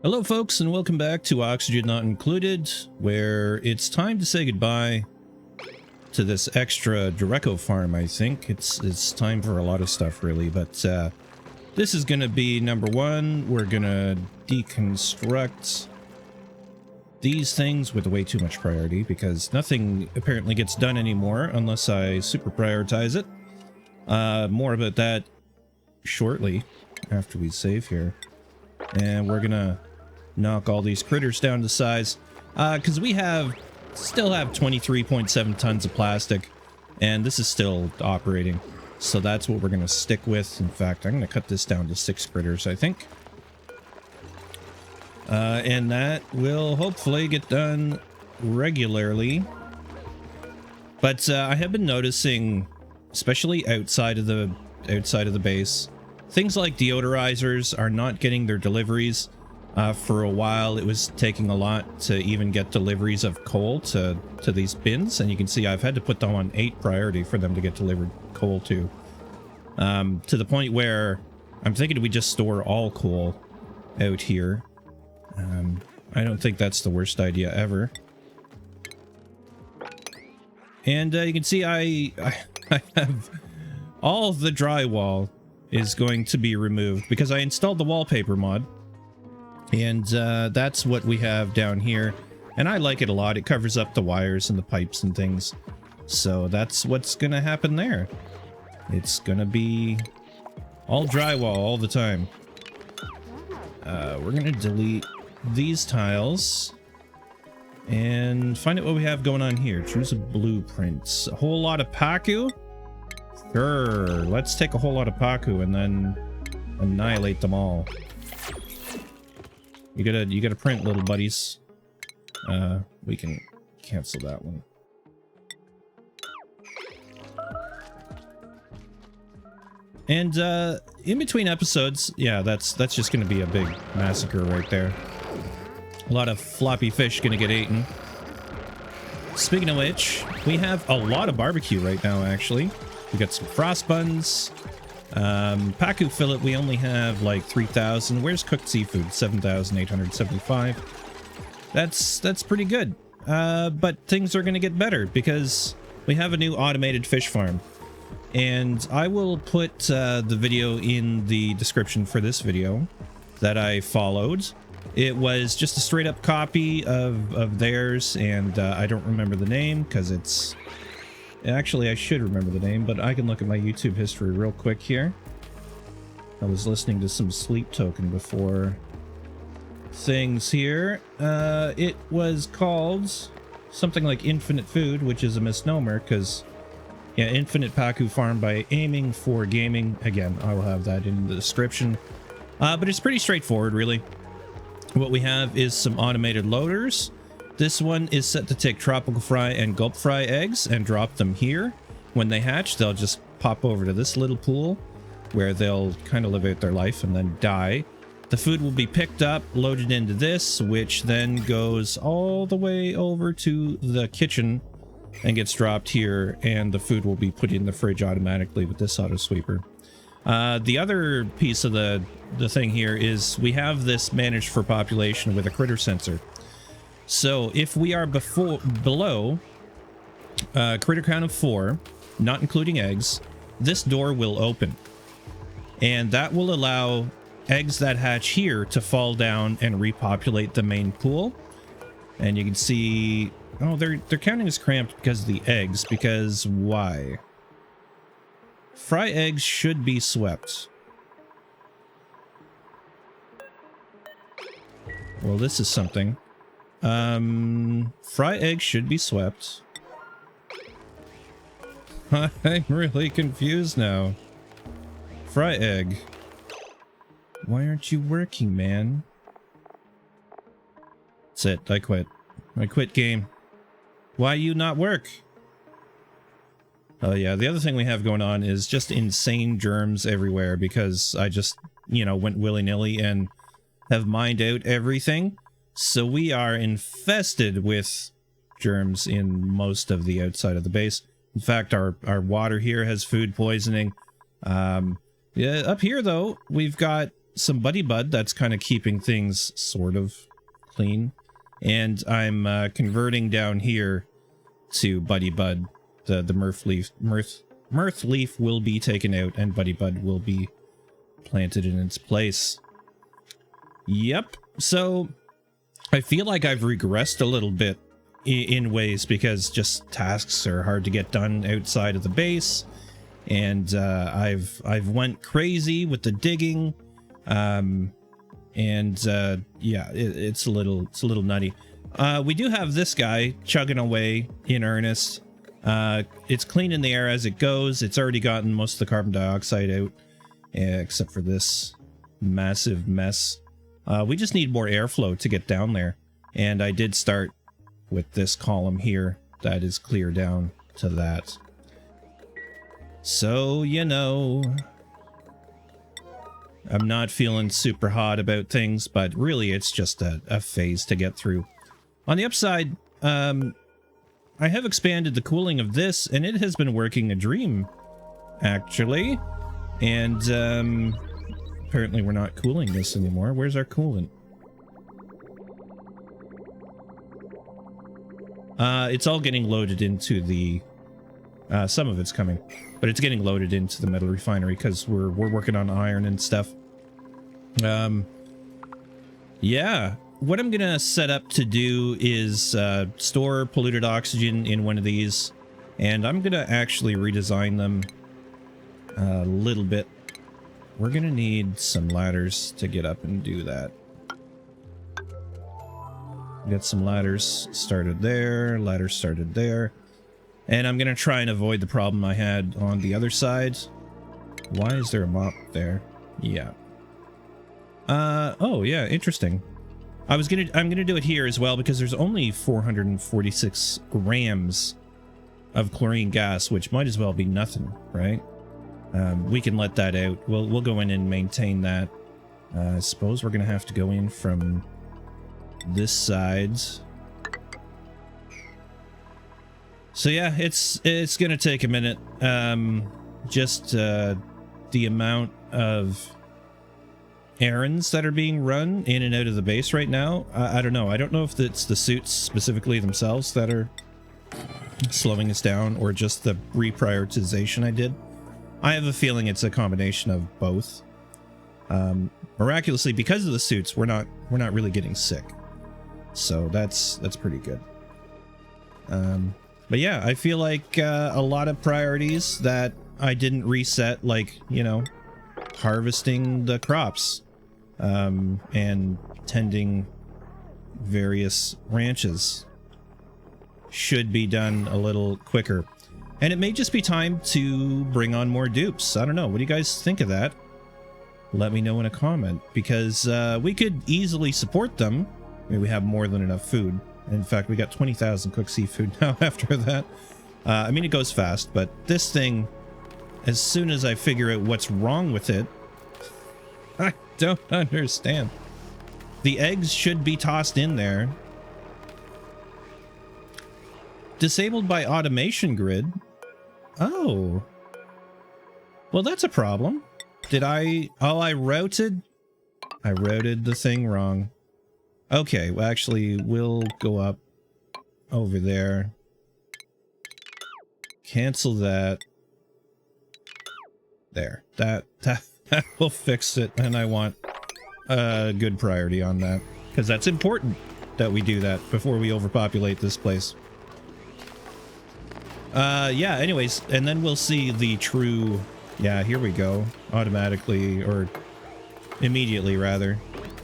Hello folks, and welcome back to Oxygen Not Included, where it's time to say goodbye to this extra Ďureco farm. I think it's time for a lot of stuff really, but this is gonna be number one. We're gonna deconstruct these things with way too much priority because nothing apparently gets done anymore unless I super prioritize it. More about that shortly after we save here. And we're gonna knock all these critters down to size because we still have 23.7 tons of plastic, and this is still operating, so that's what we're gonna stick with. In fact, I'm gonna cut this down to 6 critters, I think, and that will hopefully get done regularly. But I have been noticing, especially outside of the base, things like deodorizers are not getting their deliveries. For a while, it was taking a lot to even get deliveries of coal to these bins, and you can see I've had to put them on 8 priority for them to get delivered coal to the point where I'm thinking we just store all coal out here. I don't think that's the worst idea ever. And you can see I have all of the drywall is going to be removed because I installed the wallpaper mod. And that's what we have down here, and I like it a lot. It covers up the wires and the pipes and things, so that's what's gonna happen there. It's gonna be all drywall all the time. We're gonna delete these tiles and find out what we have going on here. Choose a blueprint. A whole lot of Paku? Sure, let's take a whole lot of Paku and then annihilate them all. You gotta print, little buddies. We can cancel that one. And in between episodes, yeah, that's just gonna be a big massacre right there. A lot of floppy fish gonna get eaten. Speaking of which, we have a lot of barbecue right now. Actually, we got some frost buns. Paku fillet, we only have like 3,000. Where's cooked seafood? 7,875. That's pretty good. But things are going to get better because we have a new automated fish farm. And I will put the video in the description for this video that I followed. It was just a straight up copy of theirs, and I don't remember the name because it's... Actually, I should remember the name, but I can look at my YouTube history real quick here. I was listening to some Sleep Token before things here. It was called something like Infinite Food, which is a misnomer, because, yeah, Infinite Paku Farm by Aiming for Gaming. Again, I will have that in the description. But it's pretty straightforward, really. What we have is some automated loaders. This one is set to take tropical fry and gulp fry eggs and drop them here. When they hatch, they'll just pop over to this little pool where they'll kind of live out their life and then die. The food will be picked up, loaded into this, which then goes all the way over to the kitchen and gets dropped here, and the food will be put in the fridge automatically with this auto sweeper. The other piece of the thing here is we have this managed for population with a critter sensor. So if we are below critter count of 4, not including eggs, this door will open. And that will allow eggs that hatch here to fall down and repopulate the main pool. And you can see, oh, they're counting as cramped because of the eggs, because why? Fry eggs should be swept. Well, this is something. Fry eggs should be swept. I'm really confused now. Fry egg. Why aren't you working, man? That's it. I quit. I quit game. Why you not work? Oh yeah, the other thing we have going on is just insane germs everywhere because I just, you know, went willy-nilly and have mined out everything. So we are infested with germs in most of the outside of the base. In fact, our water here has food poisoning. Yeah, up here though, we've got some Buddy Bud. That's kind of keeping things sort of clean. And I'm converting down here to Buddy Bud. The Mirth Leaf will be taken out and Buddy Bud will be planted in its place. Yep. So I feel like I've regressed a little bit in ways because just tasks are hard to get done outside of the base, and I've went crazy with the digging, yeah, it's a little nutty. We do have this guy chugging away in earnest. It's cleaning the air as it goes. It's already gotten most of the carbon dioxide out, except for this massive mess. We just need more airflow to get down there, and I did start with this column here that is clear down to that. So, you know, I'm not feeling super hot about things, but really it's just a phase to get through. On the upside, I have expanded the cooling of this, and it has been working a dream, actually. And apparently we're not cooling this anymore. Where's our coolant? It's all getting loaded into the... some of it's coming, but it's getting loaded into the metal refinery because we're working on iron and stuff. Yeah, what I'm gonna set up to do is store polluted oxygen in one of these, and I'm gonna actually redesign them a little bit. We're gonna need some ladders to get up and do that. Get some ladders started there, ladders started there. And I'm gonna try and avoid the problem I had on the other side. Why is there a mop there? Yeah. Oh yeah, interesting. I'm gonna do it here as well because there's only 446 grams of chlorine gas, which might as well be nothing, right? We can let that out. We'll go in and maintain that. I suppose we're gonna have to go in from this side. So yeah, it's gonna take a minute. Just the amount of errands that are being run in and out of the base right now. I don't know. I don't know if it's the suits specifically themselves that are slowing us down or just the reprioritization I did. I have a feeling it's a combination of both. Miraculously, because of the suits, we're not really getting sick. So that's pretty good. But yeah, I feel like a lot of priorities that I didn't reset, like, you know, harvesting the crops and tending various ranches should be done a little quicker. And it may just be time to bring on more dupes. I don't know. What do you guys think of that? Let me know in a comment, because we could easily support them. I mean, we have more than enough food. In fact, we got 20,000 cooked seafood now after that. I mean, it goes fast, but this thing, as soon as I figure out what's wrong with it, I don't understand. The eggs should be tossed in there. Disabled by automation grid. Oh. Well, that's a problem. Did I... Oh, I routed the thing wrong. Okay, well, actually, we'll go up over there. Cancel that. There. That will fix it, and I want a good priority on that, because that's important that we do that before we overpopulate this place. Yeah, anyways, and then we'll see the true... Yeah, here we go. Automatically, or immediately, rather.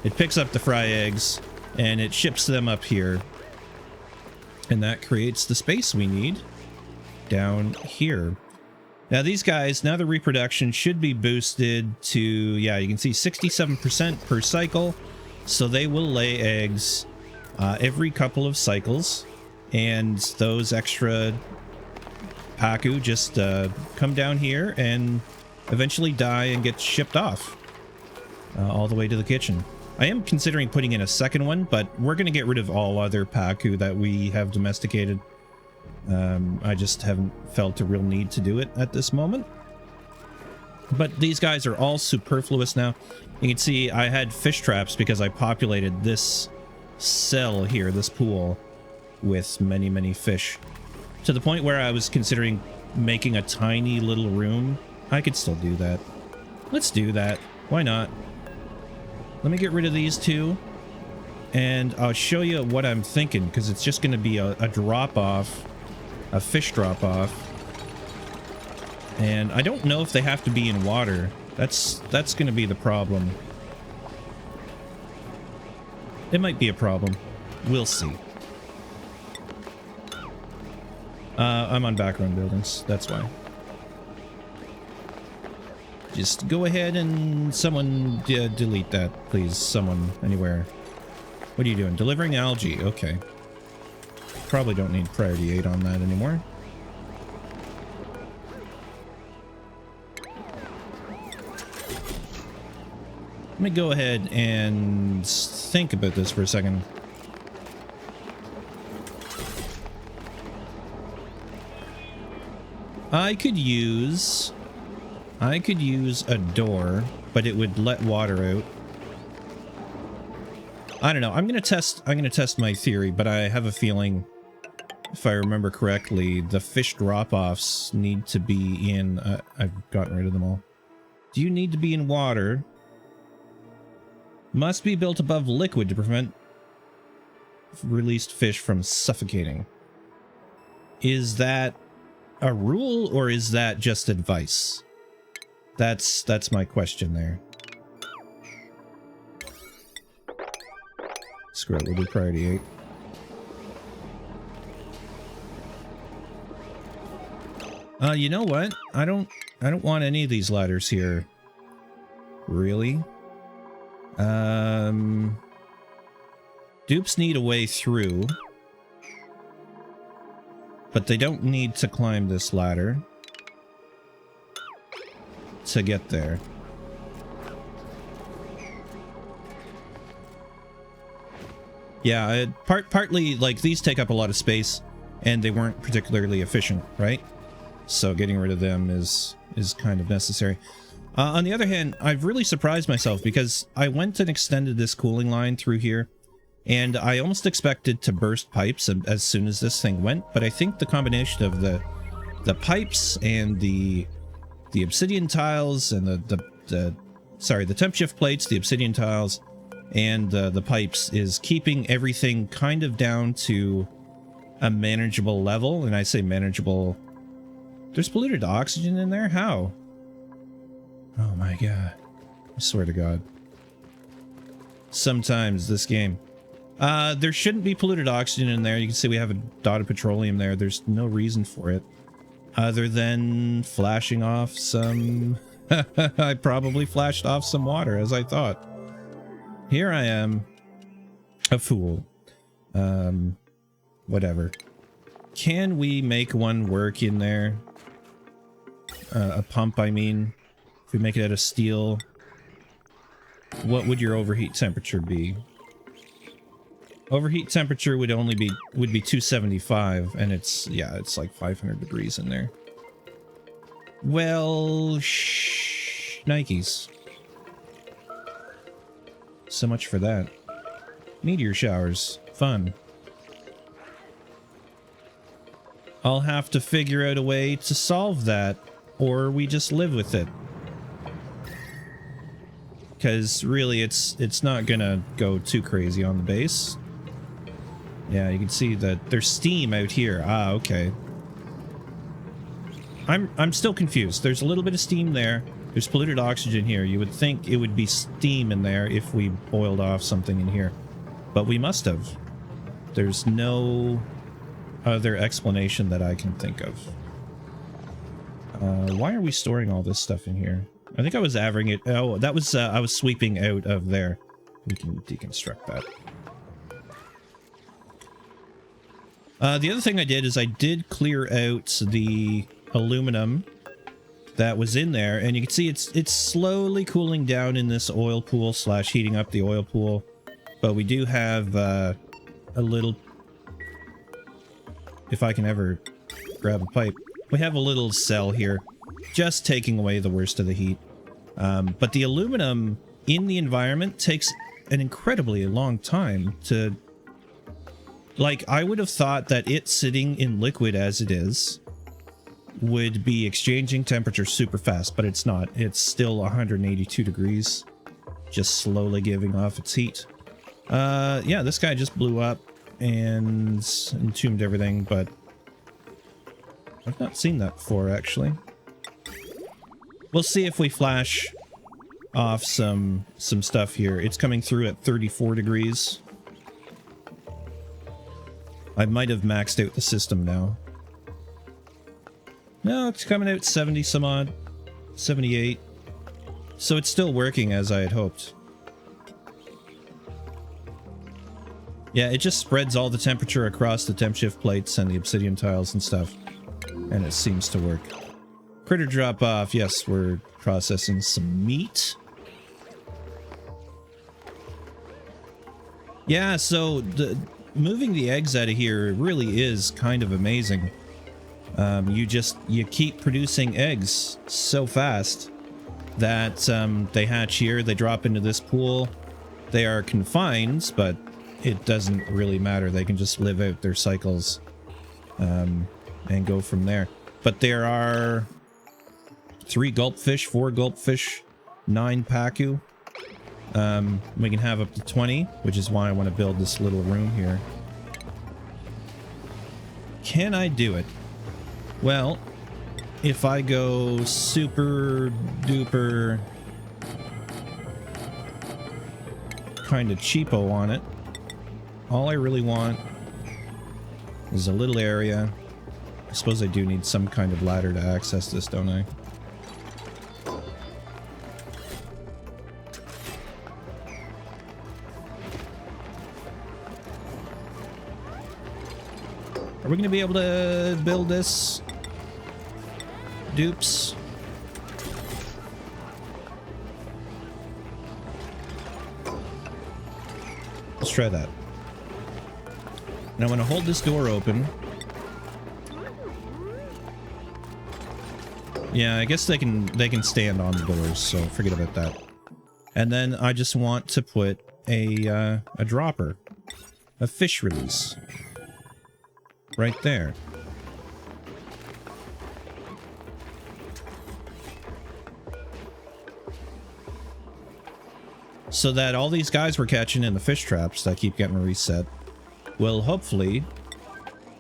It picks up the fry eggs, and it ships them up here. And that creates the space we need down here. Now, these guys, now the reproduction should be boosted to, yeah, you can see 67% per cycle. So they will lay eggs every couple of cycles. And those extra Paku just come down here and eventually die and get shipped off all the way to the kitchen. I am considering putting in a second one, but we're going to get rid of all other Paku that we have domesticated. I just haven't felt a real need to do it at this moment. But these guys are all superfluous now. You can see I had fish traps because I populated this cell here, this pool, with many, many fish. To the point where I was considering making a tiny little room. I could still do that. Let's do that. Why not? Let me get rid of these two. And I'll show you what I'm thinking, because it's just going to be a drop-off. A fish drop-off. And I don't know if they have to be in water. That's going to be the problem. It might be a problem. We'll see. I'm on background buildings. That's why. Just go ahead and someone delete that, please. Someone, anywhere. What are you doing? Delivering algae. Okay. Probably don't need priority 8 on that anymore. Let me go ahead and think about this for a second. I could use a door, but it would let water out. I don't know. I'm gonna test my theory, but I have a feeling, if I remember correctly, the fish drop-offs need to be in... I've gotten rid of them all. Do you need to be in water? Must be built above liquid to prevent released fish from suffocating. Is that a rule, or is that just advice? That's my question there. Screw it, we'll do priority 8. You know what? I don't want any of these ladders here. Really? Dupes need a way through. But they don't need to climb this ladder to get there. Yeah, partly, like, these take up a lot of space, and they weren't particularly efficient, right? So getting rid of them is kind of necessary. On the other hand, I've really surprised myself, because I went and extended this cooling line through here, and I almost expected to burst pipes as soon as this thing went, but I think the combination of the pipes and the obsidian tiles and the temp shift plates, the obsidian tiles, and the pipes is keeping everything kind of down to a manageable level. And I say manageable. There's polluted oxygen in there? How? Oh my god. I swear to god. Sometimes this game. There shouldn't be polluted oxygen in there. You can see we have a dot of petroleum there. There's no reason for it. Other than flashing off some... I probably flashed off some water, as I thought. Here I am. A fool. Whatever. Can we make one work in there? A pump, I mean. If we make it out of steel. What would your overheat temperature be? Overheat temperature would be 275, and it's like 500 degrees in there. Well, Nikes. So much for that. Meteor showers. Fun. I'll have to figure out a way to solve that, or we just live with it. Because really, it's not gonna go too crazy on the base. Yeah, you can see that there's steam out here. Ah, okay. I'm still confused. There's a little bit of steam there. There's polluted oxygen here. You would think it would be steam in there if we boiled off something in here. But we must have. There's no other explanation that I can think of. Why are we storing all this stuff in here? I think I was averaging it. Oh, that was, I was sweeping out of there. We can deconstruct that. The other thing I did is I did clear out the aluminum that was in there, and you can see it's slowly cooling down in this oil pool / heating up the oil pool. But we do have a little... If I can ever grab a pipe. We have a little cell here just taking away the worst of the heat. But the aluminum in the environment takes an incredibly long time to... Like, I would have thought that it sitting in liquid as it is would be exchanging temperature super fast, but it's not. It's still 182 degrees, just slowly giving off its heat. Yeah, this guy just blew up and entombed everything, but I've not seen that before, actually. We'll see if we flash off some stuff here. It's coming through at 34 degrees. I might have maxed out the system now. No, it's coming out 70 some odd. 78. So it's still working as I had hoped. Yeah, it just spreads all the temperature across the temp shift plates and the obsidian tiles and stuff. And it seems to work. Critter drop off. Yes, we're processing some meat. Yeah, so moving the eggs out of here really is kind of amazing. You keep producing eggs so fast that they hatch here, they drop into this pool. They are confined, but it doesn't really matter. They can just live out their cycles and go from there. But there are 3 gulpfish, 4 gulpfish, 9 pacu. We can have up to 20, which is why I want to build this little room here. Can I do it? Well, if I go super duper kind of cheapo on it, all I really want is a little area. I suppose I do need some kind of ladder to access this, don't I? Are we going to be able to build this? Dupes. Let's try that. Now I'm going to hold this door open. Yeah, I guess they can stand on the doors, so forget about that. And then I just want to put a dropper, a fish release, right there. So that all these guys we're catching in the fish traps that keep getting reset will hopefully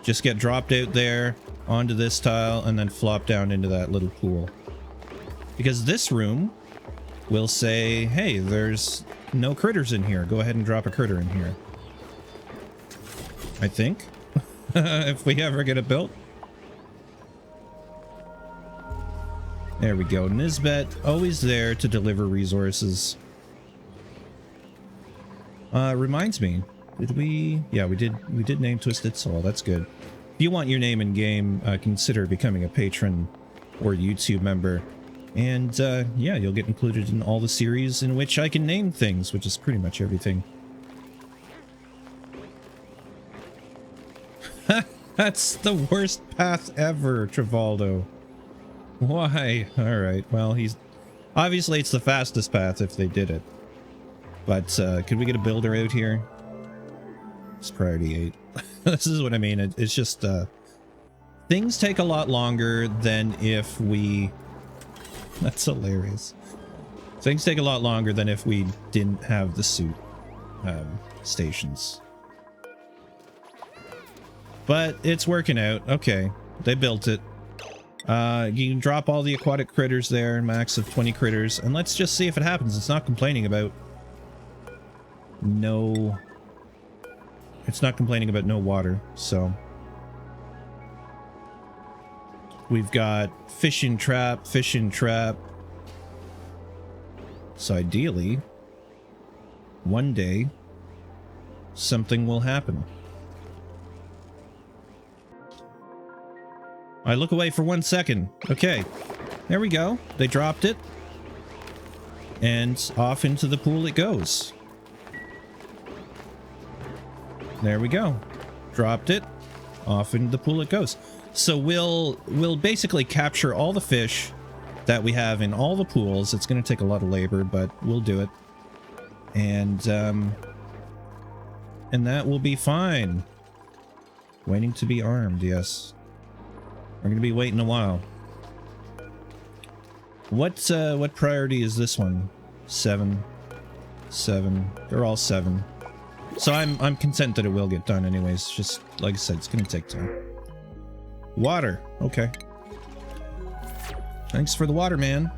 just get dropped out there onto this tile and then flop down into that little pool. Because this room will say, hey, there's no critters in here. Go ahead and drop a critter in here. I think. If we ever get it built. There we go. Nisbet, always there to deliver resources. Reminds me, did we... Yeah, we did name Twisted Soul. That's good. If you want your name in game, consider becoming a patron or YouTube member. And, yeah, you'll get included in all the series in which I can name things, which is pretty much everything. That's the worst path ever, Travaldo. Why? Alright, well, he's... Obviously, it's the fastest path if they did it. But, could we get a builder out here? It's priority 8. This is what I mean. It's just, things take a lot longer than if we... That's hilarious. Things take a lot longer than if we didn't have the suit, stations. But it's working out. Okay, they built it. You can drop all the aquatic critters there, max of 20 critters, and let's just see if it happens. It's not complaining about no... It's not complaining about no water, so... We've got fish in trap, fish in trap. So ideally, one day, something will happen. I look away for 1 second. Okay, there we go. They dropped it. And off into the pool it goes. There we go. Dropped it. Off into the pool it goes. So we'll basically capture all the fish, that we have in all the pools. It's going to take a lot of labor, but we'll do it. And that will be fine. Waiting to be armed, yes. We're going to be waiting a while. What priority is this one? 7. 7. They're all 7. So I'm content that it will get done anyways. Just, like I said, it's going to take time. Water. Okay. Thanks for the water, man.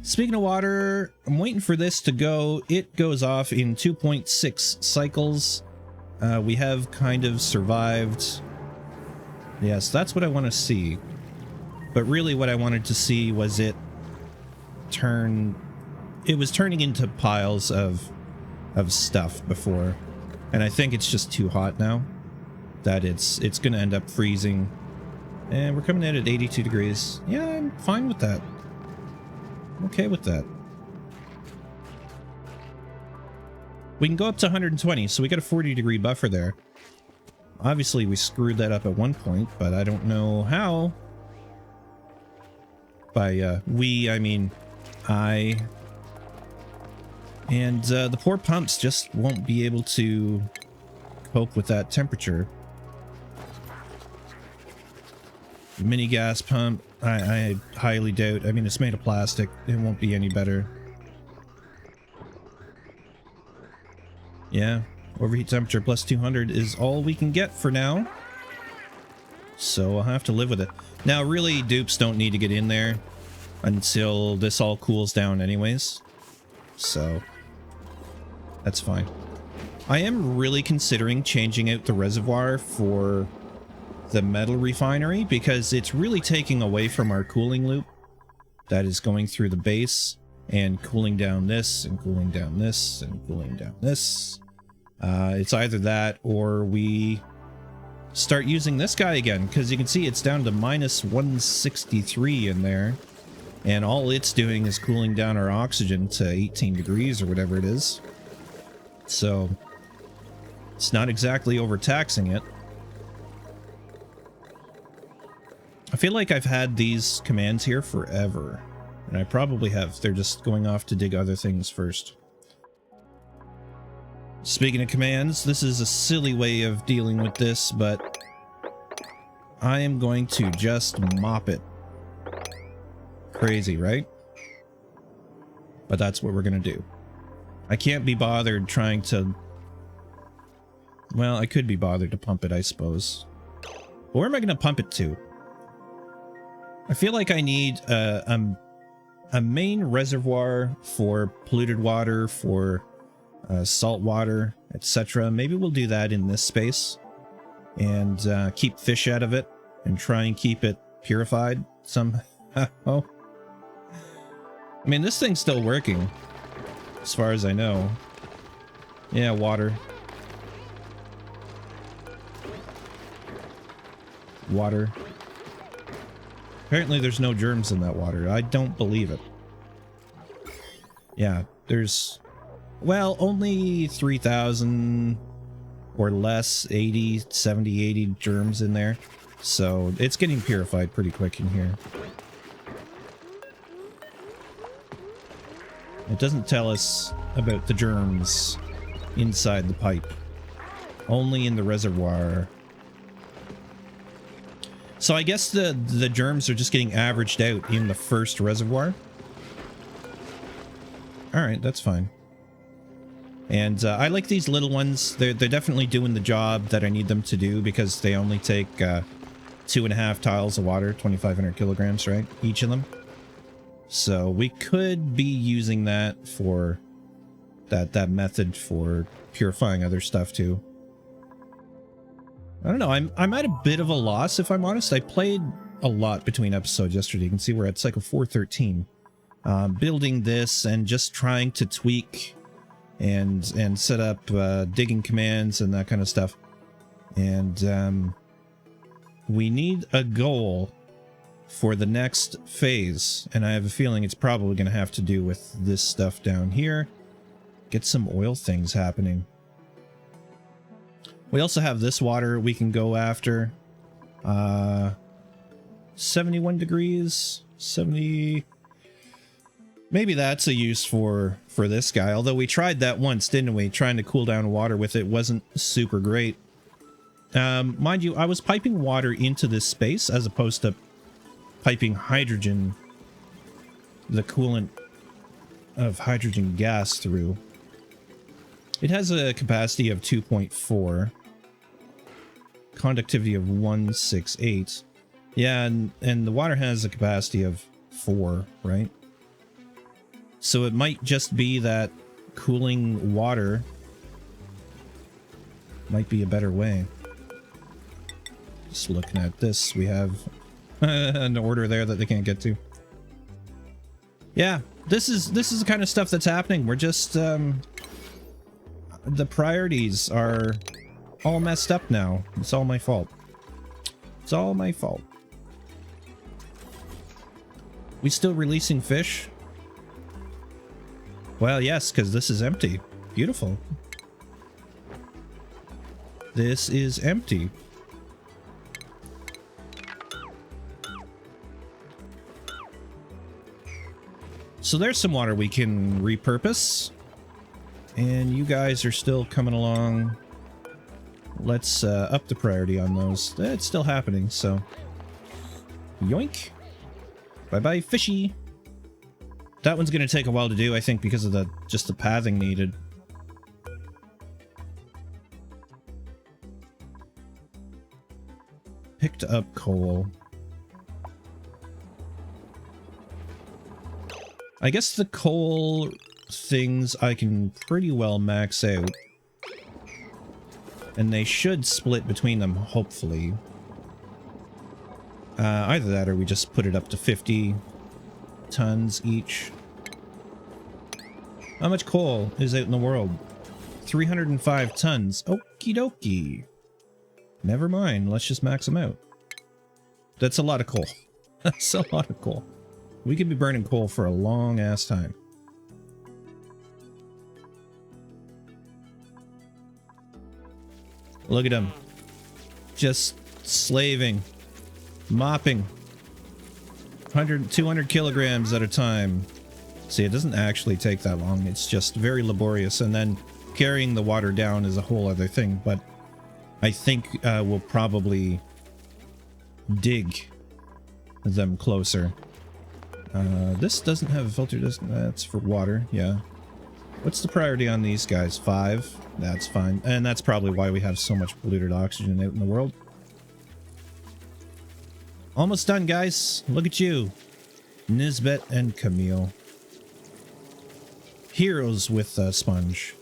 Speaking of water, I'm waiting for this to go. It goes off in 2.6 cycles. We have kind of survived. Yes, that's what I want to see. But really what I wanted to see was it turn... It was turning into piles of stuff before. And I think it's just too hot now. That it's going to end up freezing. And we're coming in at 82 degrees. Yeah, I'm fine with that. I'm okay with that. We can go up to 120, so we got a 40-degree buffer there. Obviously, we screwed that up at one point, but I don't know how. By we, I mean I. And the poor pumps just won't be able to cope with that temperature. Mini gas pump, I highly doubt. I mean, it's made of plastic. It won't be any better. Yeah, overheat temperature plus 200 is all we can get for now. So I'll have to live with it. Now, really, dupes don't need to get in there until this all cools down anyways. So that's fine. I am really considering changing out the reservoir for the metal refinery because it's really taking away from our cooling loop that is going through the base and cooling down this and cooling down this and cooling down this. It's either that or we start using this guy again, because you can see it's down to minus 163 in there, and all it's doing is cooling down our oxygen to 18 degrees or whatever it is. So it's not exactly overtaxing it. I feel like I've had these commands here forever, and I probably have. They're just going off to dig other things first. Speaking of commands, this is a silly way of dealing with this, but I am going to just mop it. Crazy, right? But that's what we're going to do. I can't be bothered trying to... Well, I could be bothered to pump it, I suppose. But where am I going to pump it to? I feel like I need a main reservoir for polluted water, for salt water, etc. Maybe we'll do that in this space and keep fish out of it and try and keep it purified somehow. I mean, this thing's still working as far as I know. Yeah, water. Water. Apparently there's no germs in that water. I don't believe it. Yeah, there's... Well, only 3,000 or less, 80, 70, 80 germs in there. So it's getting purified pretty quick in here. It doesn't tell us about the germs inside the pipe. Only in the reservoir. So I guess the germs are just getting averaged out in the first reservoir. Alright, that's fine. And I like these little ones. They're definitely doing the job that I need them to do because they only take 2.5 tiles of water, 2,500 kilograms, right? Each of them. So we could be using that for that method for purifying other stuff too. I don't know. I'm at a bit of a loss, if I'm honest. I played a lot between episodes yesterday. You can see we're at cycle 413. Building this and just trying to tweak and set up digging commands and that kind of stuff. And we need a goal for the next phase, and I have a feeling it's probably going to have to do with this stuff down here. Get some oil things happening. We also have this water we can go after. 71 degrees, 70. Maybe that's a use for this guy. Although we tried that once, didn't we? Trying to cool down water with it wasn't super great. Mind you, I was piping water into this space as opposed to piping hydrogen, the coolant of hydrogen gas through. It has a capacity of 2.4, conductivity of 168. Yeah, and the water has a capacity of 4, right? So it might just be that cooling water might be a better way. Just looking at this, we have an order there that they can't get to. Yeah, this is the kind of stuff that's happening. We're just the priorities are all messed up now. It's all my fault. It's all my fault. We still releasing fish? Well, yes, because this is empty. Beautiful. This is empty. So there's some water we can repurpose. And you guys are still coming along. Let's up the priority on those. It's still happening, so... Yoink. Bye-bye, fishy. That one's going to take a while to do, I think, because of just the pathing needed. Picked up coal. I guess the coal things I can pretty well max out. And they should split between them, hopefully. Either that or we just put it up to 50 tons each. How much coal is out in the world? 305 tons. Okie dokie. Never mind, let's just max them out. That's a lot of coal. That's a lot of coal. We could be burning coal for a long ass time. Look at him. Just slaving. Mopping. 100, 200 kilograms at a time. See, it doesn't actually take that long. It's just very laborious. And then carrying the water down is a whole other thing. But I think we'll probably dig them closer. This doesn't have a filter. That's for water. Yeah. What's the priority on these guys? 5. That's fine. And that's probably why we have so much polluted oxygen out in the world. Almost done, guys. Look at you. Nisbet and Camille. Heroes with a sponge.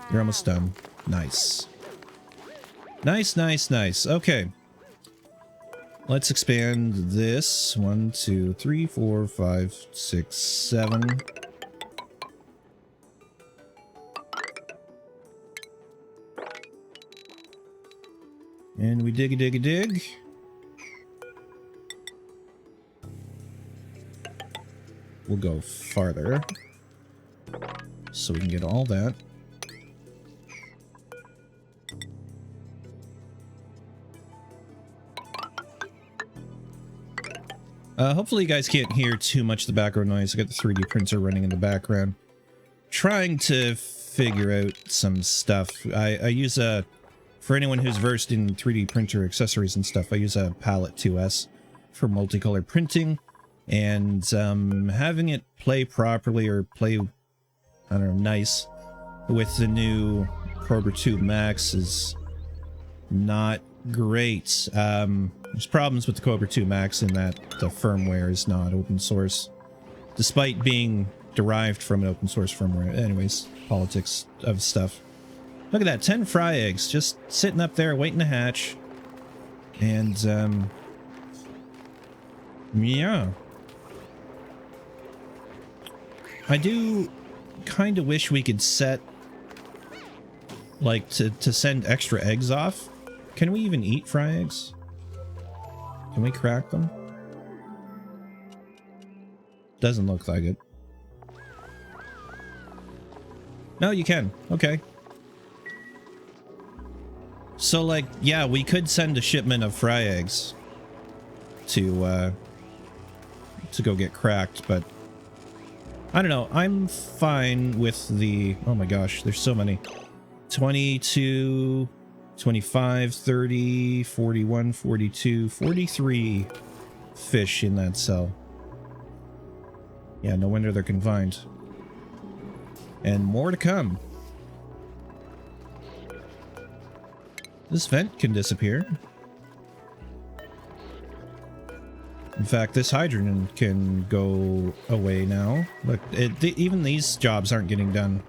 You're almost done. Nice. Nice, nice, nice. Okay. Let's expand this. 1, 2, 3, 4, 5, 6, 7. And we dig a dig a dig. We'll go farther so we can get all that. Hopefully you guys can't hear too much of the background noise. I got the 3D printer running in the background. Trying to figure out some stuff. I use a... For anyone who's versed in 3D printer accessories and stuff, I use a Palette 2S for multicolor printing. And having it play properly or play, I don't know, nice with the new Cobra 2 Max is not great. There's problems with the Cobra 2 Max in that the firmware is not open source, despite being derived from an open source firmware. Anyways, politics of stuff. Look at that, 10 fry eggs just sitting up there waiting to hatch. And, yeah. I do kind of wish we could set, like, to send extra eggs off. Can we even eat fry eggs? Can we crack them? Doesn't look like it. No, you can. Okay. So, like, yeah, we could send a shipment of fry eggs to go get cracked, but I don't know. I'm fine with the... Oh my gosh, there's so many. 22, 25, 30, 41, 42, 43 fish in that cell. Yeah, no wonder they're confined. And more to come. This vent can disappear. In fact, this hydrogen can go away now. Look, even these jobs aren't getting done.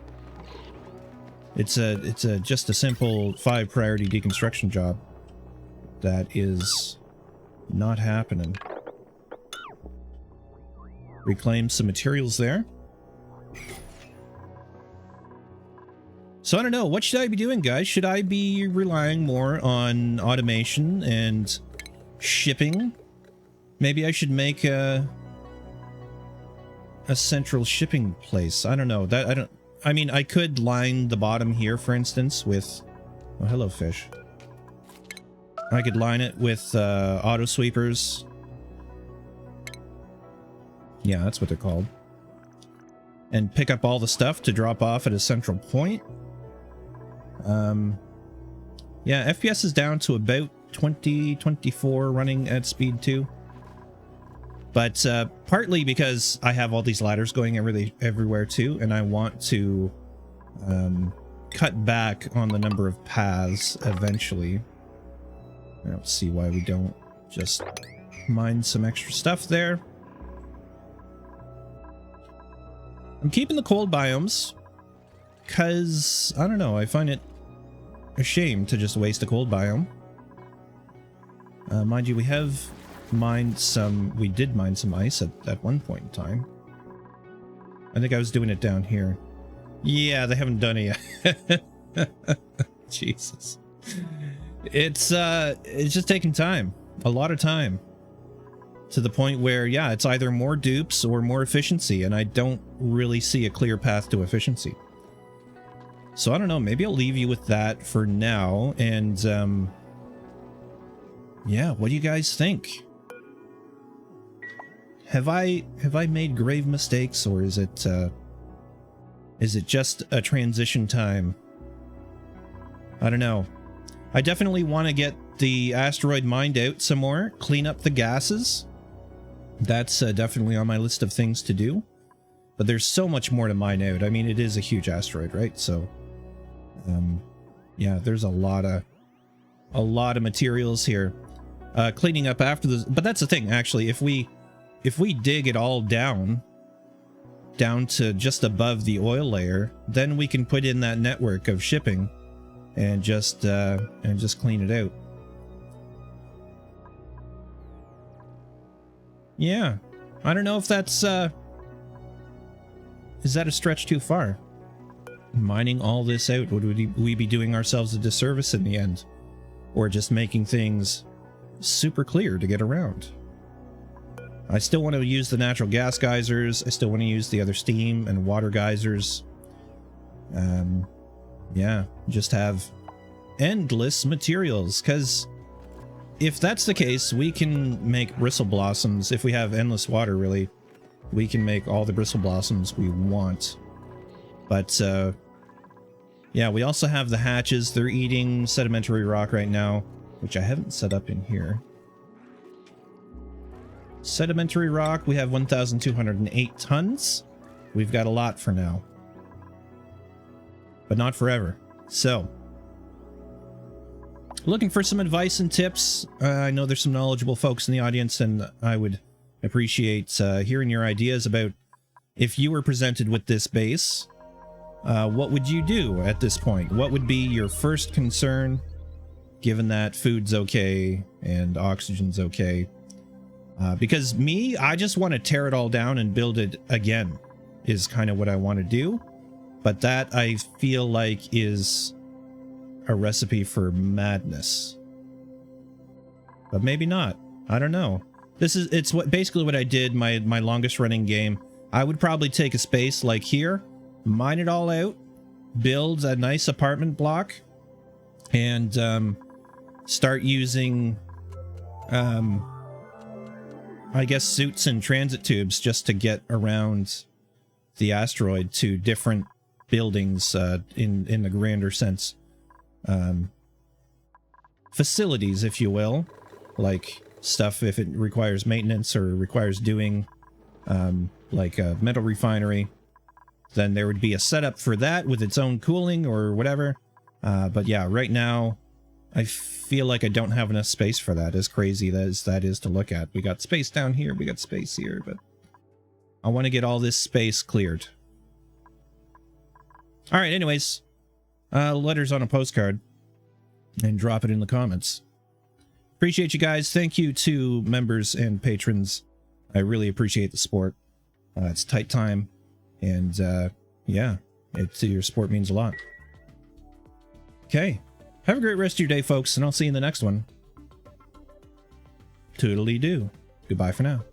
It's just a simple 5 priority deconstruction job that is not happening. Reclaim some materials there. So I don't know, what should I be doing, guys? Should I be relying more on automation and shipping? Maybe I should make a central shipping place. I don't know. I mean, I could line the bottom here, for instance, with... Oh, hello, fish. I could line it with auto sweepers. Yeah, that's what they're called. And pick up all the stuff to drop off at a central point. Yeah, FPS is down to about 20, 24 running at speed 2. But partly because I have all these ladders going everywhere too, and I want to cut back on the number of paths eventually. I don't see why we don't just mine some extra stuff there. I'm keeping the cold biomes because, I don't know, I find it a shame to just waste a cold biome. Mind you, we did mine some ice at one point in time. I think I was doing it down here. Yeah, they haven't done it yet. Jesus. It's just taking time. A lot of time. To the point where, yeah, it's either more dupes or more efficiency, and I don't really see a clear path to efficiency. So I don't know, maybe I'll leave you with that for now, and yeah, what do you guys think? Have I made grave mistakes, or is it just a transition time? I don't know. I definitely want to get the asteroid mined out some more, clean up the gases. That's definitely on my list of things to do. But there's so much more to mine out. I mean, it is a huge asteroid, right? So, yeah, there's a lot of materials here. Cleaning up after this, but that's the thing. Actually, if we dig it all down to just above the oil layer, then we can put in that network of shipping, and just clean it out. Yeah, I don't know if that's, is that a stretch too far? Mining all this out, would we be doing ourselves a disservice in the end? Or just making things super clear to get around? I still want to use the natural gas geysers, I still want to use the other steam and water geysers. Yeah, just have endless materials, because if that's the case, we can make bristle blossoms. If we have endless water, really, we can make all the bristle blossoms we want. But yeah, we also have the hatches. They're eating sedimentary rock right now, which I haven't set up in here. Sedimentary rock, we have 1,208 tons. We've got a lot for now, but not forever. So, looking for some advice and tips. I know there's some knowledgeable folks in the audience, and I would appreciate hearing your ideas about, if you were presented with this base, what would you do at this point? What would be your first concern, given that food's okay and oxygen's okay? Because me, I just want to tear it all down and build it again, is kind of what I want to do. But that, I feel like, is a recipe for madness. But maybe not. I don't know. It's basically what I did my longest running game. I would probably take a space like here, mine it all out, build a nice apartment block, and start using, I guess, suits and transit tubes just to get around the asteroid to different buildings in the grander sense. Facilities, if you will, like stuff if it requires maintenance or requires doing, like a metal refinery, then there would be a setup for that with its own cooling or whatever. But yeah, right now, I feel like I don't have enough space for that, as crazy as that is to look at. We got space down here, we got space here, but I want to get all this space cleared. Alright, anyways, letters on a postcard, and drop it in the comments. Appreciate you guys. Thank you to members and patrons. I really appreciate the support. It's tight time, and yeah, your support means a lot. Okay. Have a great rest of your day, folks, and I'll see you in the next one. Toodly-doo. Goodbye for now.